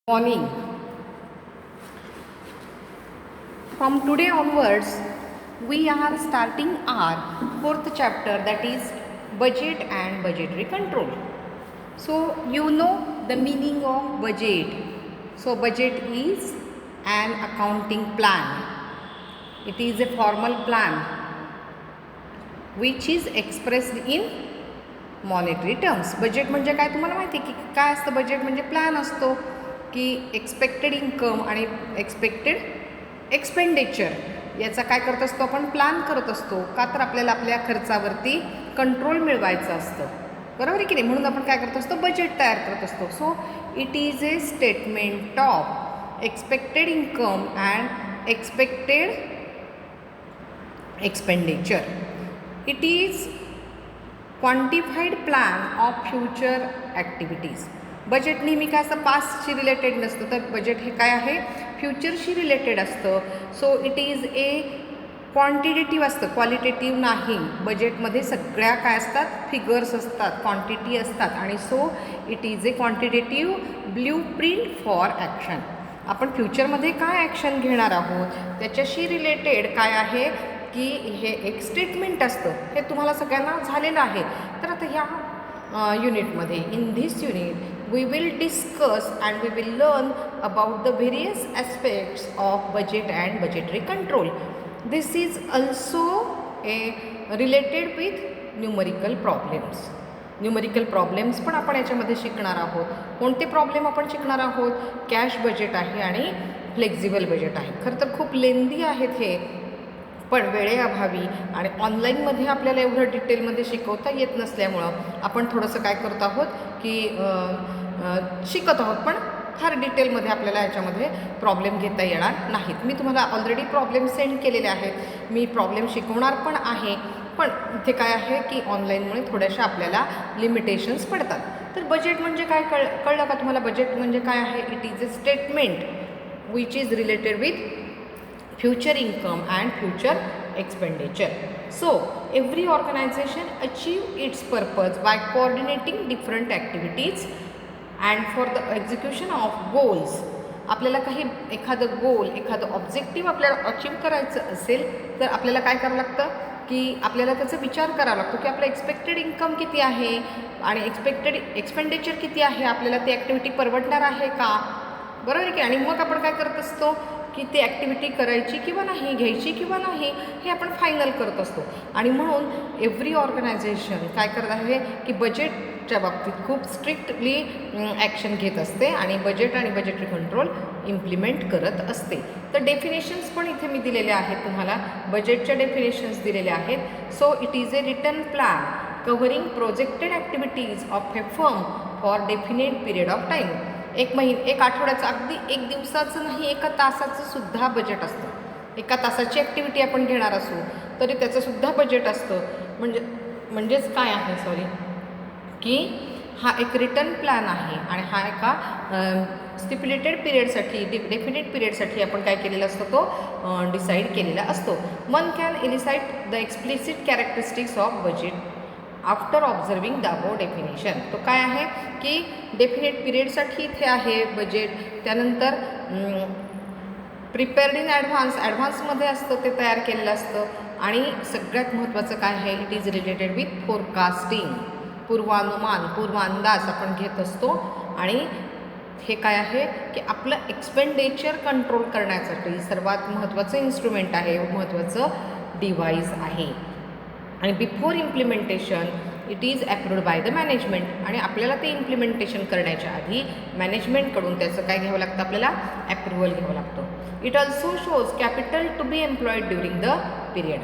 Morning. From today onwards, we are starting our fourth chapter, that is budget and budgetary control. So you know the meaning of budget. So budget is an accounting plan. It is a formal plan which is expressed in monetary terms. Budget म्हणजे काय तुम्हाला माहिती आहे की काय असतं? Budget म्हणजे plan असतो की एक्सपेक्टेड इन्कम आणि एक्सपेक्टेड एक्सपेंडिचर याचा काय करत असतो आपण? प्लॅन करत असतो. का तर आपल्याला आपल्या खर्चावरती कंट्रोल मिळवायचं असतं, बरोबर आहे की नाही? म्हणून आपण काय करत असतो? बजेट तयार करत असतो. So it is a statement of expected income and expected expenditure. It is quantified plan of future activities. Budget नेहमी काय असतं? पास्टशी रिलेटेड नसतं, तर बजेट हे काय आहे? फ्युचरशी रिलेटेड असतं. So it is A quantitative असतं, क्वालिटेटिव्ह नाही. बजेटमध्ये सगळ्या काय असतात? फिगर्स असतात, क्वांटिटी असतात, आणि so it is A quantitative blueprint for action. आपण फ्युचरमध्ये काय ॲक्शन घेणार आहोत त्याच्याशी रिलेटेड काय आहे की हे एक स्टेटमेंट असतं. हे तुम्हाला सगळ्यांना झालेलं आहे. तर आता ह्या युनिटमध्ये, in this unit we will discuss and we will learn about the various aspects of budget and budgetary control. This is also a related with numerical problems. Numerical problems पण आपण याच्यामध्ये शिकणार आहोत. कोणते प्रॉब्लेम आपण शिकणार आहोत? कॅश बजेट आहे आणि फ्लेक्झिबल बजेट आहे. खरं तर खूप लेंदी आहेत हे, पण वेळेअभावी आणि ऑनलाईनमध्ये आपल्याला एवढं डिटेलमध्ये शिकवता येत नसल्यामुळं आपण थोडंसं काय करत आहोत की शिकत आहोत, पण फार डिटेलमध्ये आपल्याला याच्यामध्ये प्रॉब्लेम घेता येणार नाहीत. मी तुम्हाला ऑलरेडी प्रॉब्लेम सेंड केलेले आहेत, मी प्रॉब्लेम शिकवणार पण आहे, पण इथे काय आहे की ऑनलाईनमुळे थोड्याशा आपल्याला लिमिटेशन्स पडतात. तर बजेट म्हणजे काय कळलं का तुम्हाला? बजेट म्हणजे काय आहे? It is a statement which is related with future income and future expenditure. So every organization achieve its purpose by coordinating different activities and for the execution of goals. आपल्याला काही एखादं गोल, एखादं ऑब्जेक्टिव्ह आपल्याला achieve करायचं असेल तर आपल्याला काय करावं लागतं की आपल्याला त्याचा विचार करावा लागतो की आपलं एक्सपेक्टेड इन्कम किती आहे आणि एक्सपेक्टेड एक्सपेंडिचर किती आहे, आपल्याला ती ॲक्टिव्हिटी परवडणार आहे का, बरोबर आहे की? आणि मग आपण काय करत असतो की ती ॲक्टिव्हिटी करायची किंवा नाही, घ्यायची किंवा नाही, हे आपण फायनल करत असतो. आणि म्हणून एव्हरी ऑर्गनायझेशन काय करत आहे की बजेटच्या बाबतीत खूप स्ट्रिक्टली ॲक्शन घेत असते आणि बजेट आणि बजेटरी कंट्रोल इम्प्लिमेंट करत असते. तर डेफिनेशन्स पण इथे मी दिलेल्या आहेत तुम्हाला, बजेटच्या डेफिनेशन्स दिलेल्या आहेत. So it is A return plan covering projected activities of A firm for definite period of time. एक आठवड्याचं, अगदी एक दिवसाचं नाही, एका तासाचं सुद्धा बजेट असतं. एका तासाची ॲक्टिव्हिटी आपण घेणार असू तरी त्याचंसुद्धा बजेट असतं. म्हणजेच काय आहे, सॉरी, की हा एक रिटर्न प्लॅन आहे आणि हा एका स्टिप्युलेटेड पिरियडसाठी, डेफिनेट पिरियडसाठी आपण काय केलेला असतो? तो डिसाईड केलेला असतो. One can elicit the explicit characteristics of budget after observing the above definition. तो काय आहे की डेफिनेट पिरियडसाठी इथे आहे बजेट, त्यानंतर प्रिपेअर्ड इन ॲडव्हान्समध्ये असतं, ते तयार केलेलं असतं. आणि सगळ्यात महत्त्वाचं काय आहे? It is related with forecasting. पूर्वानुमान, पूर्वांदाज आपण घेत असतो. आणि हे काय आहे की आपलं एक्सपेंडिचर कंट्रोल करण्यासाठी सर्वात महत्त्वाचं इन्स्ट्रुमेंट आहे, महत्त्वाचं डिव्हाइस आहे. आणि before implementation it is approved by the management. आणि आपल्याला ते इम्प्लिमेंटेशन करण्याच्या आधी मॅनेजमेंटकडून त्याचं काय घ्यावं लागतं? आपल्याला ॲप्रुव्हल घ्यावं लागतं. It also shows capital to be employed during the period.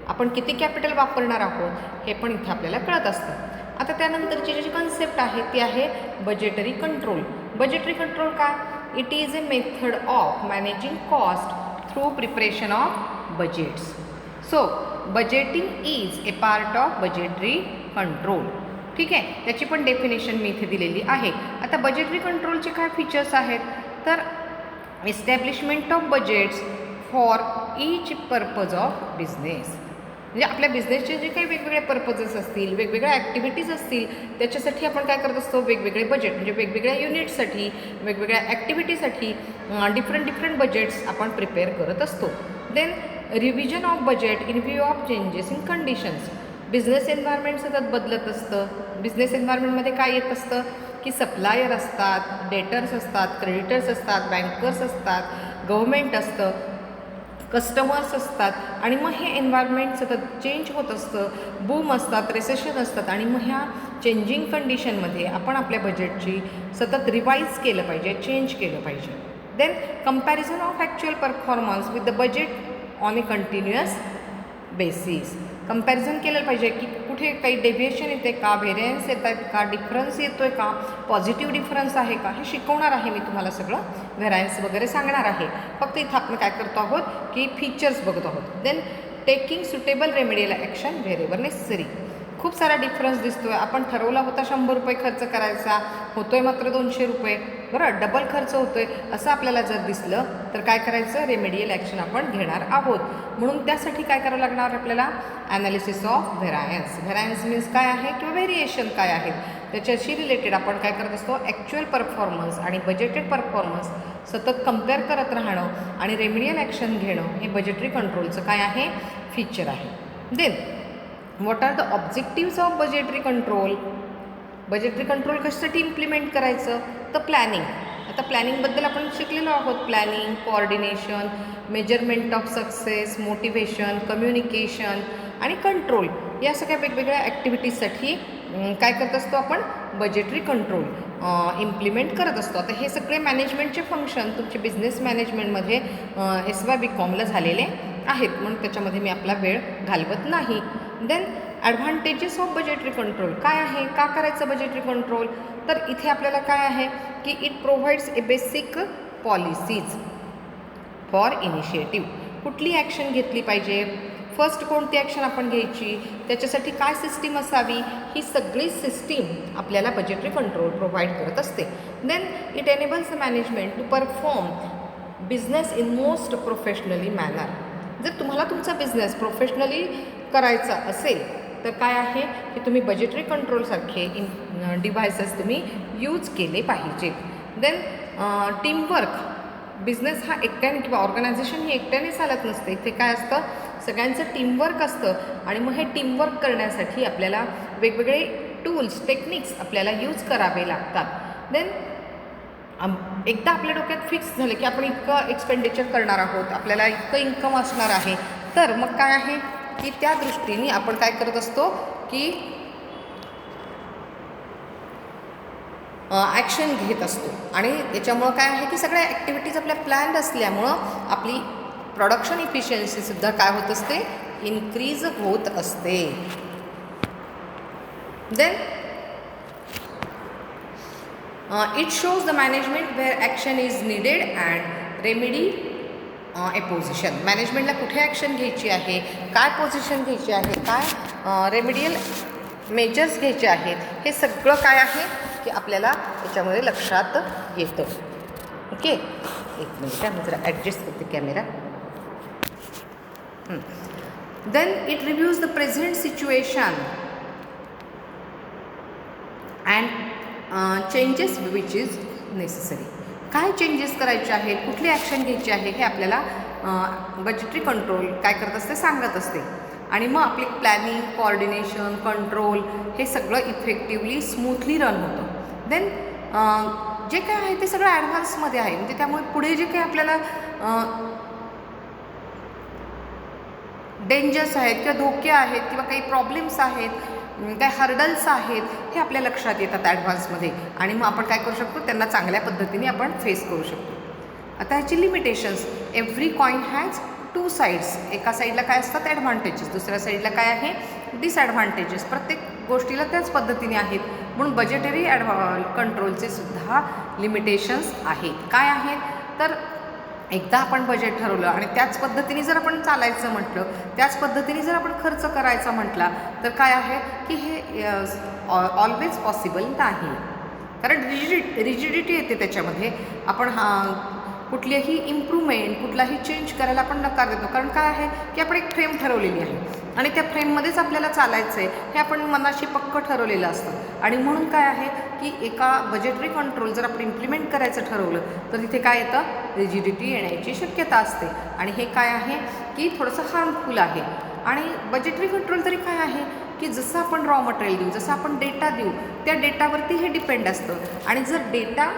आपण किती कॅपिटल वापरणार आहोत हे पण इथे आपल्याला कळत असतं. आता त्यानंतरची जी कन्सेप्ट आहे ती आहे बजेटरी कंट्रोल. बजेटरी कंट्रोल काय? It is a method of managing cost through preparation of budgets. So budgeting is a part of budgetary control. ठीक आहे, त्याची पण डेफिनेशन मी इथे दिलेली आहे. आता बजेटरी कंट्रोलचे काय फीचर्स आहेत? तर establishment of budgets for each purpose of business. म्हणजे आपल्या बिझनेसचे जे काही वेगवेगळे पर्पजेस असतील, वेगवेगळ्या ॲक्टिव्हिटीज असतील, त्याच्यासाठी आपण काय करत असतो, वेगवेगळे बजेट म्हणजे वेगवेगळ्या युनिटसाठी, वेगवेगळ्या ॲक्टिव्हिटीसाठी डिफरंट बजेट्स आपण प्रिपेअर करत असतो. Then revision of budget in view of changes in conditions. Business environment सतत बदलत असतं. बिझनेस एन्व्हायरमेंटमध्ये काय येत असतं की सप्लायर असतात, डेटर्स असतात, क्रेडिटर्स असतात, बँकर्स असतात, गव्हर्मेंट असतं, कस्टमर्स असतात आणि मग हे एन्व्हायरमेंट सतत चेंज होत असतं. बूम असतात, रिसेशन असतात आणि मग ह्या चेंजिंग कंडिशनमध्ये आपण आपल्या बजेटची सतत रिवाईज केलं पाहिजे, चेंज केलं पाहिजे. Then comparison of actual performance with the budget on a continuous basis. Comparison केलं पाहिजे की कुठे काही डेव्हिएशन येते का, व्हेरियन्स येत आहेत का, डिफरन्स येतो आहे का, पॉझिटिव्ह डिफरन्स आहे का, हे शिकवणार आहे मी तुम्हाला सगळं. व्हेरायन्स वगैरे सांगणार आहे. फक्त इथं आपण काय करतो आहोत की फीचर्स बघत आहोत. Then taking suitable remedial action wherever necessary. खूप सारा डिफरन्स दिसतो आहे. आपण ठरवला होता 100 रुपये खर्च करायचा, होतो आहे मात्र 200 रुपये, बरं डबल खर्च होतो आहे असं आपल्याला जर दिसलं तर काय करायचं, रेमेडियल ॲक्शन आपण घेणार आहोत. म्हणून त्यासाठी काय करावं लागणार आपल्याला, ॲनालिसिस ऑफ व्हेरायन्स. व्हेरायन्स मीन्स काय आहे किंवा व्हेरिएशन काय आहेत त्याच्याशी रिलेटेड आपण काय करत असतो, ॲक्च्युअल परफॉर्मन्स आणि बजेटेड परफॉर्मन्स सतत कम्पेअर करत राहणं आणि रेमेडियल ॲक्शन घेणं हे बजेटरी कंट्रोलचं काय आहे, फीचर आहे. Then what are the objectives of budgetary control. Budgetary control कशासाठी इम्प्लिमेंट करायचं, तर प्लॅनिंग. आता प्लॅनिंगबद्दल आपण शिकलेलो आहोत. Planning, coordination, measurement of success, motivation, communication आणि कंट्रोल या सगळ्या वेगवेगळ्या ॲक्टिव्हिटीजसाठी काय करत असतो आपण, बजेटरी कंट्रोल इम्प्लिमेंट करत असतो. आता हे सगळे मॅनेजमेंटचे फंक्शन तुमचे बिझनेस मॅनेजमेंटमध्ये SY BComला झालेले आहेत, म्हणून त्याच्यामध्ये मी आपला वेळ घालवत नाही. Then advantages of budgetary control काय आहे, का करायचं बजेटरी कंट्रोल, तर इथे आपल्याला काय आहे की it provides A basic policies for initiative. कुठली ॲक्शन घेतली पाहिजे, फर्स्ट कोणती ॲक्शन आपण घ्यायची, त्याच्यासाठी काय सिस्टीम असावी, ही सगळी सिस्टीम आपल्याला बजेटरी कंट्रोल प्रोव्हाइड करत असते. Then it enables the management to perform business in most professionally manner. जर तुम्हाला तुमचा बिझनेस प्रोफेशनली करायचा असेल तर काय आहे की तुम्ही बजेटरी कंट्रोलसारखे डिव्हायसेस तुम्ही यूज केले पाहिजेत. Then teamwork. बिझनेस हा एकट्याने किंवा ऑर्गनायझेशन ही एकट्याने चालत नसते. इथे काय असतं, सगळ्यांचं टीमवर्क असतं आणि मग हे टीमवर्क करण्यासाठी आपल्याला वेगवेगळे टूल्स, टेक्निक्स आपल्याला यूज करावे लागतात. देन एकदा आपल्या डोक्यात फिक्स झालं की आपण इतकं एक्सपेंडिचर करणार आहोत, आपल्याला इतकं इन्कम असणार आहे, तर मग काय आहे की त्या दृष्टीने आपण काय करत असतो की ॲक्शन घेत असतो. आणि याच्यामुळं काय आहे की सगळ्या ॲक्टिव्हिटीज आपल्या प्लॅन्ड असल्यामुळं आपली प्रोडक्शन इफिशियन्सीसुद्धा काय होत असते, इन्क्रीज होत असते. Then it shows the management where action is needed and remedy a position. मॅनेजमेंटला कुठे ॲक्शन घ्यायची आहे, काय पोझिशन घ्यायची आहे, काय रेमेडियल मेजर्स घ्यायचे आहेत, हे सगळं काय आहे की आपल्याला याच्यामध्ये लक्षात येतं. ओके, एक मिनिट मी जरा ॲडजस्ट करते camera. Then it reviews the present situation and changes which is necessary. काय चेंजेस करायचे आहेत, कुठली ॲक्शन घ्यायची आहे, हे आपल्याला बजेटरी कंट्रोल काय करत असते, सांगत असते. आणि मग आपली प्लॅनिंग, कोऑर्डिनेशन, कंट्रोल हे सगळं इफेक्टिवली स्मूथली रन होतं. देन जे काय आहे ते सगळं ॲडव्हान्समध्ये आहे. म्हणजे त्यामुळे पुढे जे काही आपल्याला डेंजर्स आहेत किंवा धोके आहेत किंवा काही प्रॉब्लेम्स आहेत, काही हर्डल्स आहेत, हे आपल्या लक्षात येतात ॲडव्हान्समध्ये आणि मग आपण काय करू शकतो, त्यांना चांगल्या पद्धतीने आपण फेस करू शकतो. आता ह्याची limitations. Every coin has two sides. एका साईडला काय असतात ॲडव्हान्टेजेस, दुसऱ्या साईडला काय आहे डिसॲडव्हान्टेजेस. प्रत्येक गोष्टीला त्याच पद्धतीने आहेत. म्हणून बजेटरी कंट्रोलचे सुद्धा लिमिटेशन्स आहेत. काय आहेत तर एकदा आपण बजेट ठरवलं आणि त्याच पद्धतीने जर आपण चालायचं म्हटलं, त्याच पद्धतीने जर आपण खर्च करायचा म्हटला तर काय आहे की हे ऑलवेज पॉसिबल नाही. कारण रिजिडिटी येते त्याच्यामध्ये. आपण कुठलीही इम्प्रूव्हमेंट, कुठलाही चेंज करायला आपण नकार देतो. कारण काय आहे की आपण एक फ्रेम ठरवलेली आहे आणि त्या फ्रेममध्येच आपल्याला चालायचं आहे हे आपण मनाशी पक्क ठरवलेलं असतं. आणि म्हणून काय आहे की एका बजेटरी कंट्रोल जर आपण इम्प्लिमेंट करायचं ठरवलं तर तिथे काय येतं, रिजिडिटी येण्याची शक्यता असते. आणि हे काय आहे की थोडंसं हार्मफुल आहे. आणि बजेटरी कंट्रोल तरी काय आहे की जसं आपण रॉ मटेरियल देऊ, जसं आपण डेटा देऊ, त्या डेटावरती हे डिपेंड असतं. आणि जर डेटा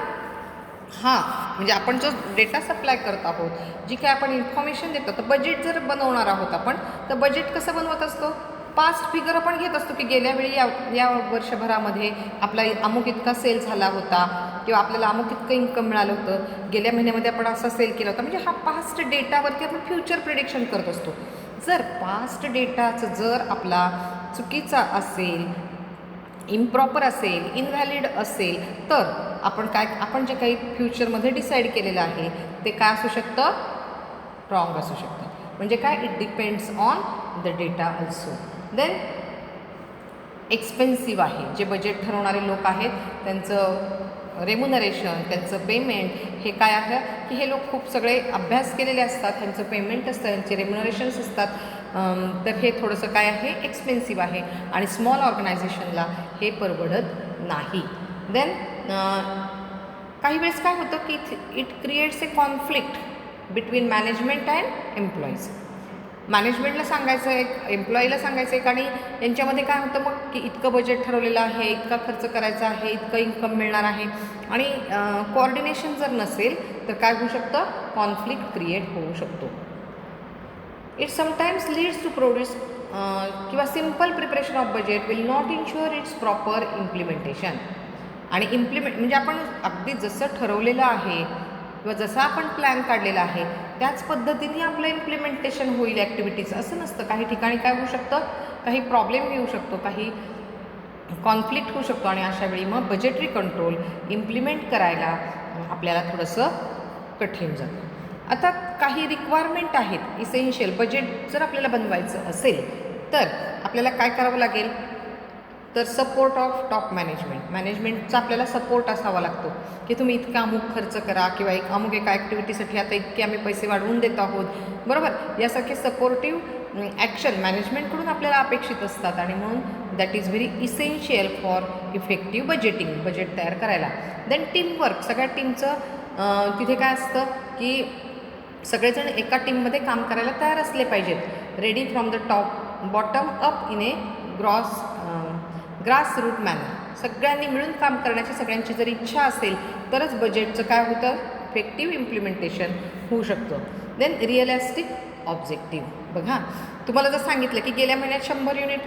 म्हणजे आपण जो डेटा सप्लाय करत आहोत, जी काय आपण इन्फॉर्मेशन देतो, तर बजेट जर बनवणार आहोत आपण, तर बजेट कसं बनवत असतो, पास्ट फिगर आपण घेत असतो की गेल्या वेळी या वर्षभरामध्ये आपला अमुक इतका सेल झाला होता किंवा आपल्याला अमुक इतकं इन्कम मिळालं होतं, गेल्या महिन्यामध्ये आपण असा सेल केला होता. म्हणजे हा पास्ट डेटावरती आपण फ्युचर प्रिडिक्शन करत असतो. जर पास्ट डेटाचं जर आपला चुकीचा असेल, इम्प्रॉपर असेल, इनव्हॅलिड असेल, तर आपण जे काही फ्युचरमध्ये डिसाईड केलेलं आहे ते काय असू शकतं, रॉंग असू शकतं. म्हणजे काय, it depends on the data also. Then expensive आहे. जे बजेट ठरवणारे लोक आहेत त्यांचं रेम्युनरेशन, त्यांचं पेमेंट हे काय आहे की हे लोक खूप सगळे अभ्यास केलेले असतात, त्यांचं पेमेंट असतं, त्यांचे रेम्युनरेशन्स असतात. तर हे थोडंसं काय आहे, एक्सपेन्सिव्ह आहे आणि स्मॉल ऑर्गनायझेशनला हे परवडत नाही. देन काही वेळेस काय होतं की it creates a conflict between management and employees. मॅनेजमेंटला सांगायचं एक, एम्प्लॉईला सांगायचं एक, आणि यांच्यामध्ये काय होतं मग की इतकं बजेट ठरवलेलं आहे, इतका खर्च करायचा आहे, इतकं इन्कम मिळणार आहे, आणि कोऑर्डिनेशन जर नसेल तर काय होऊ शकतं, कॉन्फ्लिक्ट क्रिएट होऊ शकतो. It sometimes leads to produce किंवा simple preparation of budget will not ensure its proper implementation. आणि म्हणजे आपण अगदी जसं ठरवलेलं आहे किंवा जसा आपण प्लॅन काढलेला आहे त्याच पद्धतीने आपलं इम्प्लिमेंटेशन होईल ॲक्टिव्हिटीज, असं नसतं. काही ठिकाणी काय होऊ शकतं, काही प्रॉब्लेम येऊ शकतो, काही कॉन्फ्लिक्ट होऊ शकतो, आणि अशा वेळी मग बजेटरी कंट्रोल इम्प्लिमेंट करायला आपल्याला थोडंसं कठीण जातं. आता काही रिक्वायरमेंट आहेत इसेन्शियल. बजेट जर आपल्याला बनवायचं असेल तर आपल्याला काय करावं लागेल, तर सपोर्ट ऑफ टॉप मॅनेजमेंटचा आपल्याला सपोर्ट असावा लागतो की तुम्ही इतका अमुक खर्च करा किंवा अमुक एका ॲक्टिव्हिटीसाठी आता इतके आम्ही पैसे वाढवून देत आहोत, बरोबर. यासारखे सपोर्टिव्ह ॲक्शन मॅनेजमेंटकडून आपल्याला अपेक्षित असतात. आणि म्हणून that is very essential for effective budgeting, budget तयार करायला. Then teamwork. सगळ्या टीमचं तिथे काय असतं की सगळेजण एका टीममध्ये काम करायला तयार असले पाहिजेत. Ready from the bottom up in a grass root manner. सगळ्यांनी मिळून काम करण्याची सगळ्यांची जर इच्छा असेल तरच बजेटचं काय होतं, इफेक्टिव्ह इम्प्लिमेंटेशन होऊ शकतं. Then realistic objective. बघा, तुम्हाला जर सांगितलं की गेल्या महिन्यात 100 युनिट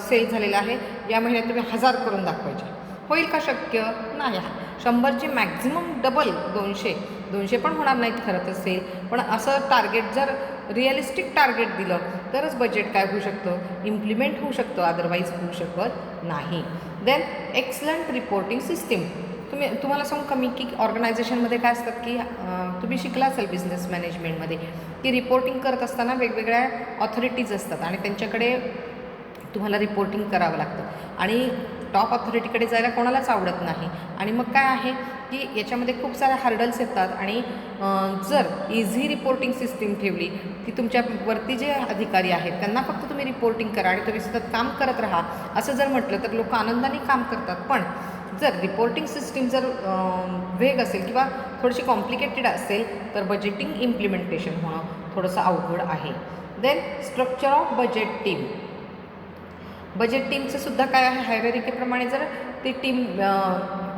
सेल झालेलं आहे, या महिन्यात तुम्ही 1000 करून दाखवायचे, होईल का शक्य? नाही. 100चे मॅक्झिमम डबल 200 पण होणार नाहीत खरं तर सेल. पण असं टार्गेट जर रिअलिस्टिक टार्गेट दिलं तरच बजेट काय होऊ शकतं, इम्प्लिमेंट होऊ शकतं, अदरवाईज होऊ शकत नाही. Then excellent reporting system. तुम्हाला सांगू कमी की ऑर्गनायझेशनमध्ये काय असतात की तुम्ही शिकला असेल बिझनेस मॅनेजमेंटमध्ये की रिपोर्टिंग करत असताना वेगवेगळ्या ऑथॉरिटीज असतात आणि त्यांच्याकडे तुम्हाला रिपोर्टिंग करावं लागतं. आणि टॉप ऑथॉरिटीकडे जायला कोणालाच आवडत नाही. आणि मग काय आहे की याच्यामध्ये खूप साऱ्या हर्डल्स येतात. आणि जर इझी रिपोर्टिंग सिस्टीम ठेवली की तुमच्यावरती जे अधिकारी आहेत त्यांना फक्त तुम्ही रिपोर्टिंग करा आणि तुम्ही सतत काम करत राहा असं जर म्हटलं तर लोक आनंदाने काम करतात. पण जर रिपोर्टिंग सिस्टीम जर वेग असेल किंवा थोडीशी कॉम्प्लिकेटेड असेल तर बजेटिंग इम्प्लिमेंटेशन होणं थोडंसं अवघड आहे. Then structure of budget team. Budget टीमचं सुद्धा काय आहे, हायरार्कीप्रमाणे जर ती टीम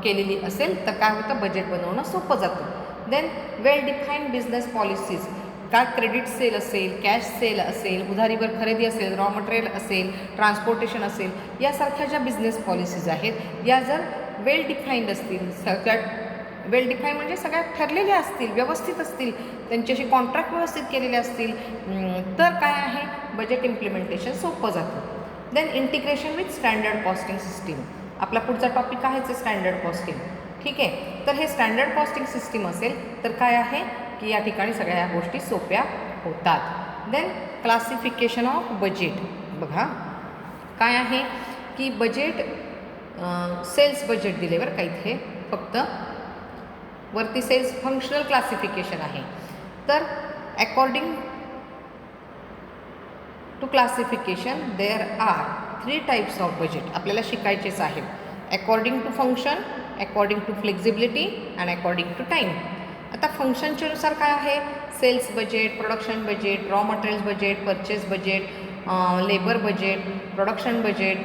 केलेली असेल तर काय होतं, बजेट बनवणं सोपं जातं. देन वेल डिफाईन्ड बिझनेस पॉलिसीज. काय क्रेडिट सेल असेल, कॅश सेल असेल, उधारीवर खरेदी असेल, रॉ मटेरियल असेल, ट्रान्सपोर्टेशन असेल, यासारख्या ज्या बिझनेस पॉलिसीज आहेत या जर वेल डिफाईन्ड असतील, सगळ्यात वेल डिफाईन म्हणजे सगळ्यात ठरलेल्या असतील, व्यवस्थित असतील, त्यांच्याशी कॉन्ट्रॅक्ट व्यवस्थित केलेले असतील तर काय आहे, बजेट इम्प्लिमेंटेशन सोपं जातं. Then integration with standard costing system. आपला पुढचा टॉपिक आहे स्टँडर्ड कॉस्टिंग. ठीक आहे, तर हे स्टँडर्ड कॉस्टिंग सिस्टीम असेल तर काय आहे की या ठिकाणी सगळ्या या गोष्टी सोप्या होतात. Then classification of budget. बघा काय आहे की बजेट सेल्स बजेट दिले बरं का इथे फक्त. वरती सेल्स फंक्शनल क्लासिफिकेशन आहे. तर according to classification there are 3 types of budget आपल्याला शिकायचेच आहे. According to function, according to flexibility and according to time. आता फंक्शनच्या नुसार काय आहे, sales budget, production budget, raw materials budget, purchase budget, labour budget, production budget,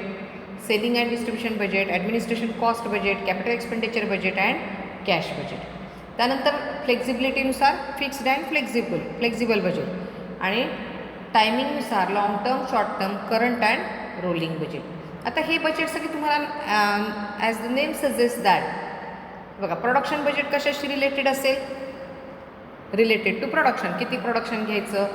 selling and distribution budget, administration cost budget, capital expenditure budget and cash budget. त्यानंतर फ्लेक्झिबिलिटीनुसार fixed and flexible budget आणि टायमिंगनुसार long term, short term, current and rolling budget. आता हे budget सगळे तुम्हाला as the name suggest that बघा, production budget कशाशी रिलेटेड असेल, रिलेटेड टू प्रोडक्शन. किती प्रोडक्शन घ्यायचं,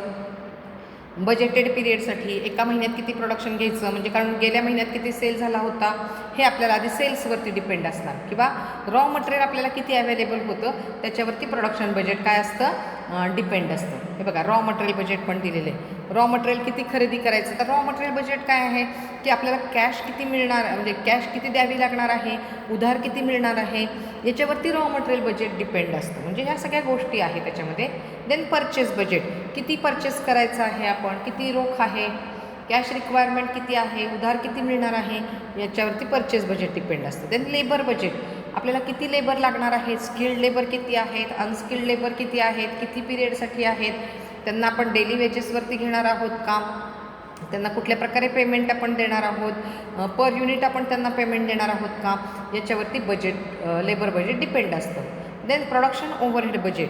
बजेटेड पिरियडसाठी एका महिन्यात किती प्रोडक्शन घ्यायचं, म्हणजे कारण गेल्या महिन्यात किती सेल झाला होता हे आपल्याला आधी सेल्सवरती डिपेंड असणार, किंवा रॉ मटेरियल आपल्याला किती अवेलेबल होतं त्याच्यावरती प्रोडक्शन बजेट काय असतं, डिपेंड असतं. हे बघा, रॉ मटेरियल बजेट पण दिलेलं आहे. रॉ मटेरियल किती खरेदी करायचं, तर रॉ मटेरियल बजेट काय आहे की आपल्याला कॅश किती मिळणार, म्हणजे कॅश किती द्यावी लागणार आहे, उधार किती मिळणार आहे, याच्यावरती रॉ मटेरियल बजेट डिपेंड असतं. म्हणजे ह्या सगळ्या गोष्टी आहेत त्याच्यामध्ये. देन परचेस बजेट, किती परचेस करायचं आहे आपण, किती रोख आहे, कॅश रिक्वायरमेंट किती आहे, उधार किती मिळणार आहे, याच्यावरती परचेस बजेट डिपेंड असतं. देन लेबर बजेट, आपल्याला किती लेबर लागणार आहे, स्किल्ड लेबर किती आहेत, अनस्किल्ड लेबर किती आहेत, किती पिरियडसाठी आहेत, त्यांना आपण डेली वेजेसवरती घेणार आहोत का, त्यांना कुठल्या प्रकारे पेमेंट आपण देणार आहोत, पर युनिट आपण त्यांना पेमेंट देणार आहोत का, याच्यावरती बजेट, लेबर बजेट डिपेंड असतं. देन प्रोडक्शन ओव्हरहेड बजेट,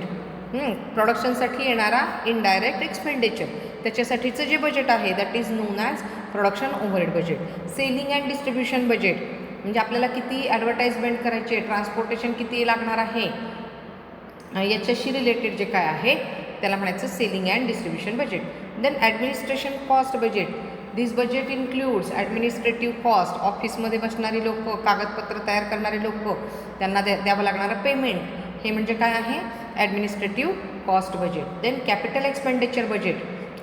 प्रोडक्शनसाठी येणारा इनडायरेक्ट एक्सपेंडिचर, त्याच्यासाठीचं जे बजेट आहे that is non as production overhead budget. Selling and distribution budget, म्हणजे आपल्याला किती ॲडव्हर्टाइजमेंट करायचे, ट्रान्सपोर्टेशन किती लागणार आहे, याच्याशी रिलेटेड जे काय आहे त्याला म्हणायचं selling and distribution budget. Then administration cost budget, this budget includes administrative cost, ऑफिसमध्ये बसणारी लोक, कागदपत्र तयार करणारे लोक, त्यांना द्यावं लागणारं पेमेंट, हे म्हणजे काय आहे administrative cost budget. Then capital expenditure budget,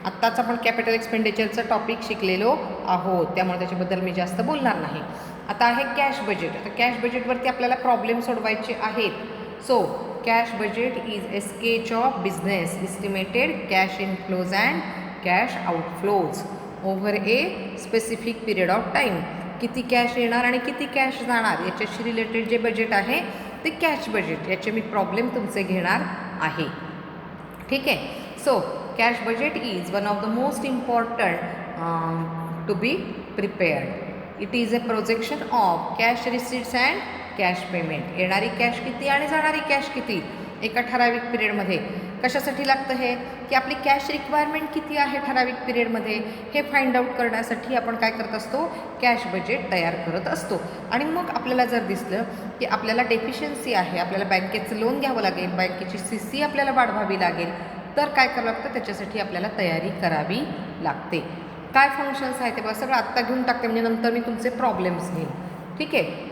आत्ताच आपण कॅपिटल एक्सपेंडिचरचं टॉपिक शिकलेलो आहोत, त्यामुळे त्याच्याबद्दल मी जास्त बोलणार नाही. आता आहे कॅश बजेट. आता कॅश बजेटवरती आपल्याला प्रॉब्लेम सोडवायचे आहेत. So cash budget is a sketch of business estimated cash inflows and cash outflows over a specific period of time. किती कॅश येणार आणि किती कॅश जाणार याच्याशी रिलेटेड जे बजेट आहे ते कॅश बजेट, याचे मी प्रॉब्लेम तुमचे घेणार आहे. ठीक आहे. So cash budget is one of the most important to be prepared. It is a projection of cash receipts and cash payment. येणारी कॅश किती आणि जाणारी कॅश किती एका ठराविक पिरियडमध्ये. कशासाठी लागतं हे की आपली कॅश रिक्वायरमेंट किती आहे ठराविक पिरियडमध्ये हे फाइंड आउट करण्यासाठी आपण काय करत असतो, कॅश बजेट तयार करत असतो. आणि मग आपल्याला जर दिसलं की आपल्याला डेफिशियन्सी आहे, आपल्याला बँकेचं लोन घ्यावं लागेल, बँकेची CC आपल्याला वाढवावी लागेल, तर काय करावं लागतं, त्याच्यासाठी आपल्याला तयारी करावी लागते. काय फंक्शन्स आहेत ते बघा, सगळं आत्ता घेऊन टाकते म्हणजे नंतर मी तुमचे प्रॉब्लेम्स घेईन. ठीक आहे.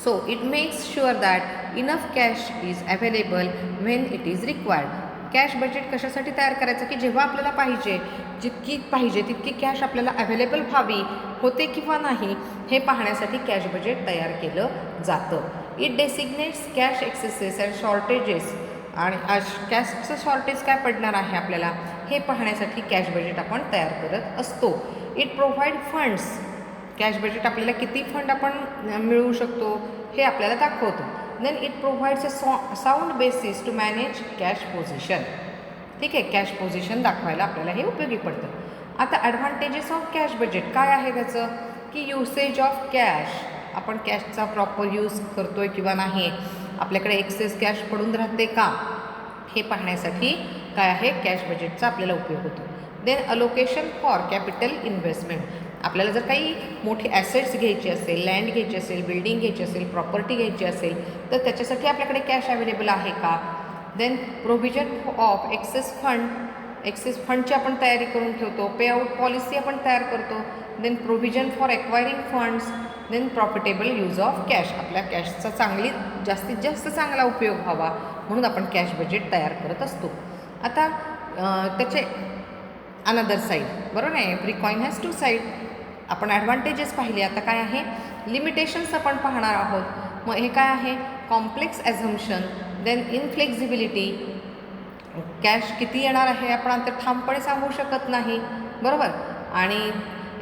So it makes sure that enough cash is available when it is required. Cash budget कशासाठी तयार करायचं की जेव्हा आपल्याला पाहिजे, जितकी पाहिजे तितकी कॅश आपल्याला अवेलेबल व्हावी, होते किंवा नाही हे पाहण्यासाठी कॅश बजेट तयार केलं जातं. It designates cash excesses and shortages, आणि कॅशचं शॉर्टेज काय पडणार आहे आपल्याला हे पाहण्यासाठी कॅश बजेट आपण तयार करत असतो. It provide funds, cash budget आपल्याला किती फंड आपण मिळवू शकतो हे आपल्याला दाखवतो. Then it provides a sound basis to manage cash position. ठीक आहे, कॅश पोझिशन दाखवायला आपल्याला हे उपयोगी पडतं. आता ॲडव्हान्टेजेस ऑफ कॅश बजेट काय आहे त्याचं की युसेज ऑफ कॅश, आपण कॅशचा प्रॉपर यूज करतो आहे किंवा नाही, आपल्याकडे एक्सेस कॅश पडून राहते का हे पाहण्यासाठी काय आहे कॅश बजेटचा आपल्याला उपयोग होतो. Then allocation for capital investment, आपल्याला जर काही मोठे ॲसेट्स घ्यायचे असेल, लँड घ्यायची असेल, बिल्डिंग घ्यायची असेल, प्रॉपर्टी घ्यायची असेल तर त्याच्यासाठी आपल्याकडे कॅश अवेलेबल आहे का. Then provision of excess fund, excess फंडची आपण तयारी करून ठेवतो. पेआउट पॉलिसी आपण तयार करतो. Then provision for acquiring funds. Then profitable use of cash, आपल्या कॅशचा जास्तीत जास्त चांगला उपयोग व्हावा म्हणून आपण कॅश बजेट तयार करत असतो. आता त्याचे अनदर साईड, बरोबर आहे, every coin has two side. आपण ॲडव्हान्टेजेस पाहिले, आता काय आहे लिमिटेशन्स आपण पाहणार आहोत. मग हे काय आहे कॉम्प्लेक्स ॲझम्पशन देन इनफ्लेक्झिबिलिटी, कॅश किती येणार आहे आपण आता ठामपणे सांगू शकत नाही, बरोबर. आणि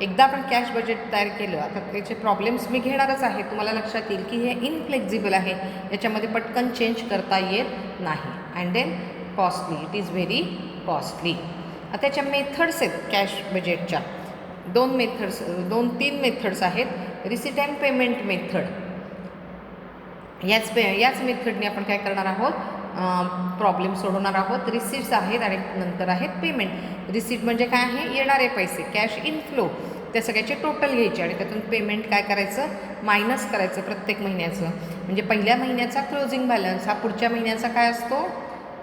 एकदा आपण कॅश बजेट तयार केलं, आता त्याचे प्रॉब्लेम्स मी घेणारच आहे, तुम्हाला लक्षात येईल की हे इनफ्लेक्झिबल आहे, याच्यामध्ये पटकन चेंज करता येत नाही. And then costly, it is very costly. आता त्याच्या मेथड्स आहेत कॅश बजेटच्या, दोन तीन मेथड्स आहेत. रिसिट अँड पेमेंट मेथड, याच मेथडने आपण काय करणार आहोत, प्रॉब्लेम सोडवणार आहोत. रिसिट्स आहेत आणि नंतर आहेत पेमेंट. रिसिट म्हणजे काय आहे, येणारे पैसे, कॅश इनफ्लो, त्या सगळ्याचे टोटल घ्यायचे आणि त्यातून पेमेंट काय करायचं, मायनस करायचं प्रत्येक महिन्याचं. म्हणजे पहिल्या महिन्याचा क्लोजिंग बॅलन्स हा पुढच्या महिन्याचा काय असतो,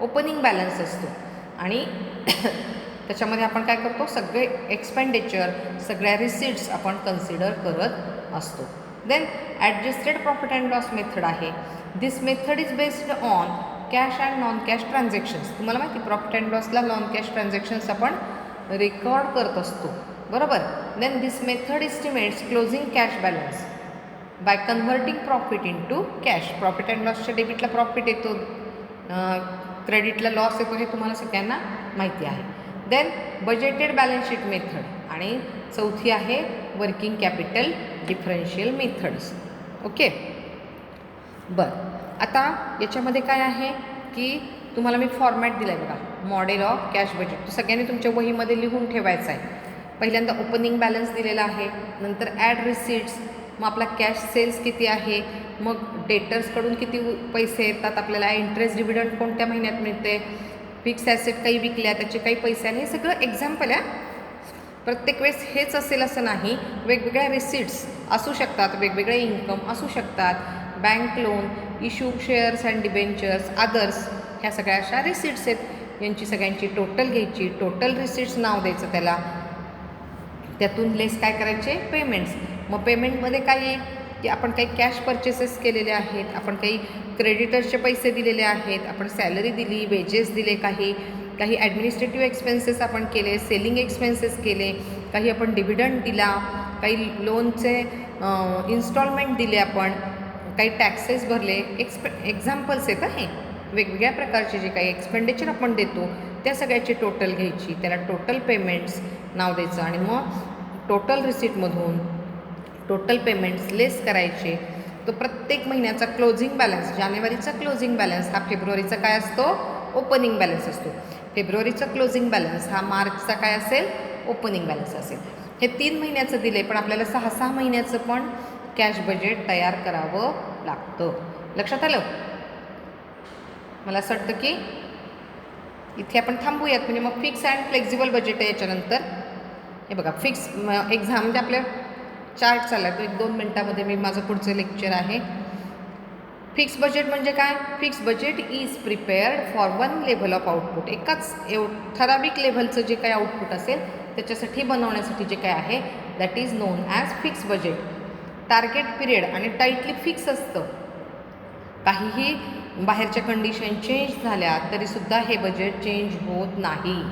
ओपनिंग बॅलन्स असतो. आणि त्याच्यामध्ये आपण काय करतो, सगळे एक्सपेंडिचर, सगळ्या रिसिट्स आपण कन्सिडर करत असतो. Then adjusted profit and loss method आहे. This method is based on cash and non cash transactions. तुम्हाला माहिती प्रॉफिट अँड लॉसला नॉन कॅश ट्रान्झॅक्शन्स आपण रेकॉर्ड करत असतो, बरोबर. Then this method estimates closing cash balance by converting profit into cash. Profit and लॉसच्या डेबिटला प्रॉफिट येतो, क्रेडिटला लॉस येतो, हे तुम्हाला सगळ्यांना माहिती आहे. Then budgeted balance sheet method आणि चौथी आहे working capital differential methods. Okay, बरं. आता याच्यामध्ये काय आहे की तुम्हाला मी फॉर्मॅट दिला आहे बघा, मॉडेल ऑफ कॅश बजेट. तो सगळ्यांनी तुमच्या वहीमध्ये लिहून ठेवायचा आहे. पहिल्यांदा ओपनिंग बॅलन्स दिलेला आहे, नंतर ॲड रिसिट्स, मग आपला कॅश सेल्स किती आहे, मग डेटर्सकडून किती पैसे येतात आपल्याला, इंटरेस्ट डिव्हिडंड कोणत्या महिन्यात मिळते, फिक्स ॲसेट काही विकल्या त्याचे काही पैसे, आणि हे सगळं एक्झाम्पल आहे. प्रत्येक वेळेस हेच असेल असं नाही, वेगवेगळ्या रिसिट्स असू शकतात, वेगवेगळे इन्कम असू शकतात, bank loan, issue shares and debentures, others, ह्या सगळ्या अशा रिसिट्स आहेत. यांची सगळ्यांची टोटल घ्यायची, टोटल रिसिट्स नाव द्यायचं त्याला, त्यातून लेस काय करायचे, पेमेंट्स. मग पेमेंटमध्ये काय आहे की आपण काही कॅश परचेसेस केलेले आहेत, आपण काही क्रेडिटर्सचे पैसे दिलेले आहेत, आपण सॅलरी दिली, वेजेस दिले, काही ॲडमिनिस्ट्रेटिव्ह एक्सपेन्सेस आपण केले, सेलिंग एक्सपेन्सेस केले, काही आपण डिव्हिडंड दिला, काही लोनचे इन्स्टॉलमेंट दिले, आपण काही टॅक्सेस भरले. एक्झाम्पल्स आहेत हे वेगवेगळ्या प्रकारचे जे काही एक्सपेंडिचर आपण देतो त्या सगळ्याची टोटल घ्यायची, त्याला टोटल पेमेंट्स नाव द्यायचं आणि मग टोटल रिसिटमधून टोटल पेमेंट्स लेस करायचे. तो प्रत्येक महिन्याचा क्लोजिंग बॅलन्स, जानेवारीचा क्लोजिंग बॅलन्स हा फेब्रुवारीचा काय असतो, ओपनिंग बॅलन्स असतो. फेब्रुवारीचा क्लोजिंग बॅलन्स हा मार्चचा काय असेल, ओपनिंग बॅलन्स असेल. हे 3 महिन्याचं दिले, पण आपल्याला 6 महिन्याचं पण कॅश बजेट तयार करावं लागतं. लक्षात आलं. मला असं वाटतं की इथे आपण थांबूयात, म्हणजे मग फिक्स अँड फ्लेक्झिबल बजेट आहे याच्यानंतर. हे बघा, फिक्स एक्झाम म्हणजे आपल्या चार्ट चालला तो 1-2 मिनटामध्ये मी माझं पुढचं लेक्चर आहे. फिक्स बजेट म्हणजे काय, fix budget is prepared for one level of output. एकाच ठराविक लेव्हलचं जे काही आउटपुट असेल त्याच्यासाठी बनवण्यासाठी जे काय आहे that is non as fix budget. Target period आणि टाईटली फिक्स असतं. काहीही बाहेरच्या कंडिशन चेंज झाल्या तरीसुद्धा हे बजेट चेंज होत नाही.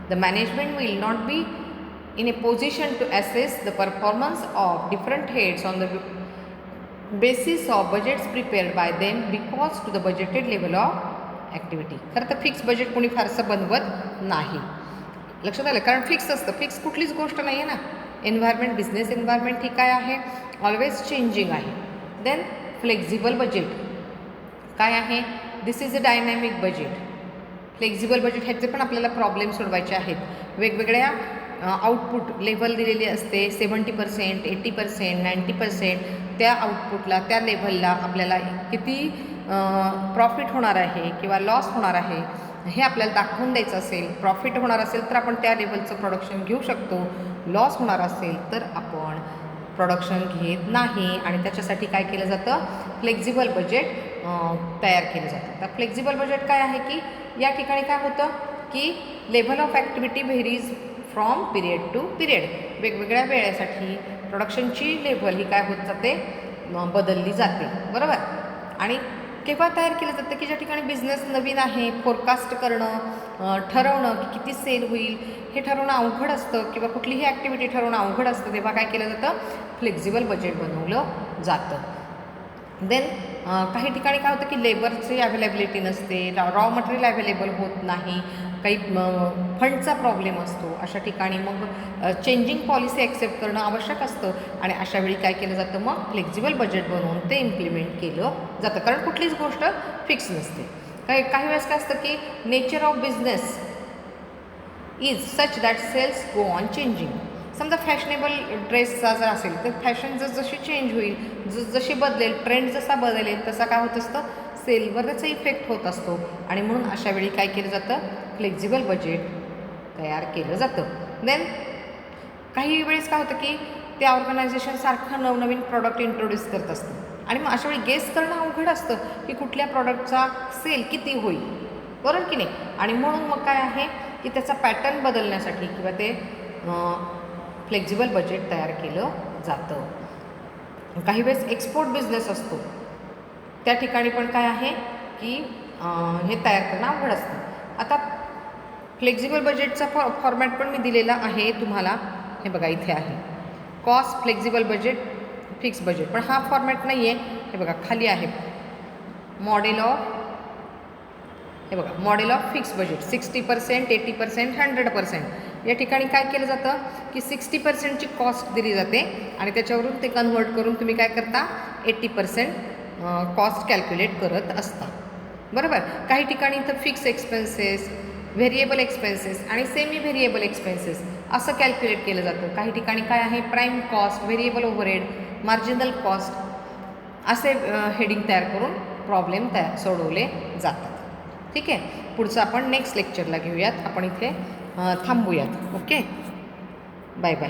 The management will not be in a position to assess the performance of different heads on the basis of budgets prepared by them because to the budgeted level of activity. खरं तर fix budget कोणी फारसं बनवत नाही. लक्षात आलं, कारण fix असतं. फिक्स कुठलीच गोष्ट नाही आहे ना. एन्व्हायरमेंट, बिझनेस एन्व्हायरमेंट ही काय आहे, ऑलवेज चेंजिंग आहे. देन फ्लेक्झिबल बजेट काय आहे, this is a dynamic budget. Flexible budget ह्याचे पण आपल्याला प्रॉब्लेम सोडवायचे आहेत. वेगवेगळ्या आउटपुट लेव्हल दिलेली असते, 70%, 80%, 90%. त्या आउटपुटला, त्या लेव्हलला आपल्याला किती प्रॉफिट होणार आहे किंवा लॉस होणार आहे हे आपल्याला दाखवून द्यायचं असेल. प्रॉफिट होणार असेल तर आपण त्या लेव्हलचं प्रोडक्शन घेऊ शकतो, लॉस होणार असेल तर आपण प्रोडक्शन घेत नाही. आणि त्याच्यासाठी काय केलं जातं, फ्लेक्झिबल बजेट तयार केलं जातं. तर फ्लेक्झिबल बजेट काय आहे की या ठिकाणी काय होतं की level of activity varies from period to period. वेगवेगळ्या वेळेसाठी प्रोडक्शनची लेव्हल ही काय होत जाते, बदलली जाते, बरोबर. आणि केव्हा तयार केलं जातं की ज्या ठिकाणी बिझनेस नवीन आहे, फोरकास्ट करणं, ठरवणं की किती सेल होईल हे ठरवणं अवघड असतं किंवा कुठलीही ॲक्टिव्हिटी ठरवणं अवघड असतं, तेव्हा काय केलं जातं, फ्लेक्झिबल बजेट बनवलं जातं. देन काही ठिकाणी काय होतं की लेबरची अवेलेबिलिटी नसते, रॉ मटेरियल अवेलेबल होत नाही, काही फंडचा प्रॉब्लेम असतो. अशा ठिकाणी मग चेंजिंग पॉलिसी ॲक्सेप्ट करणं आवश्यक असतं आणि अशावेळी काय केलं जातं, मग फ्लेक्झिबल बजेट बनवून ते इम्प्लिमेंट केलं जातं, कारण कुठलीच गोष्ट फिक्स नसते. काही वेळेस काय असतं की nature of business is such that sales go on changing. समजा फॅशनेबल ड्रेसचा जर असेल तर फॅशन जशी चेंज होईल, जशी बदलेल, ट्रेंड जसा बदलेल तसा काय होत असतं, सेलवर त्याचा इफेक्ट होत असतो. आणि म्हणून अशा वेळी काय केलं जातं, फ्लेक्झिबल बजेट तयार केलं जातं. देन काही वेळेस काय होतं की त्या ऑर्गनायझेशन सारखं नवनवीन प्रॉडक्ट इंट्रोड्यूस करत असतं आणि मग अशा वेळी गेस करणं अवघड असतं की कुठल्या प्रॉडक्टचा सेल किती होईल, बरोबर की नाही. आणि म्हणून मग काय आहे की त्याचा पॅटर्न बदलण्यासाठी किंवा ते फ्लेक्झिबल बजेट तयार केलं जातं. काही वेळेस एक्सपोर्ट बिझनेस असतो, त्या ठिकाणी पण काय आहे की हे तयार करणं अवघड असतं. आता फ्लेक्झिबल बजेटचा फॉर्मॅट पण मी दिलेला आहे तुम्हाला, हे बघा इथे आहे, cost, flexible budget, fix budget. पण हा फॉर्मॅट नाही आहे, हे बघा खाली आहे मॉडेल ऑफ, हे बघा मॉडेल ऑफ फिक्स बजेट 60%, 80%, 100%. या ठिकाणी काय केलं जातं की 60%ची कॉस्ट दिली जाते आणि त्याच्यावरून ते कन्व्हर्ट करून तुम्ही काय करता, 80% कॉस्ट कॅल्क्युलेट करत असता, बरोबर. काही ठिकाणी इथं फिक्स एक्सपेन्सेस, व्हेरिएबल एक्सपेन्सेस आणि सेमी व्हेरिएबल एक्सपेन्सेस असं कॅल्क्युलेट केलं जातं. काही ठिकाणी काय आहे, prime cost, variable overhead, marginal cost असे हेडिंग तयार करून प्रॉब्लेम सोडवले जातात. ठीक आहे. पुढचं आपण नेक्स्ट लेक्चरला घेऊयात. आपण इथे थांबूयात. Okay, bye bye.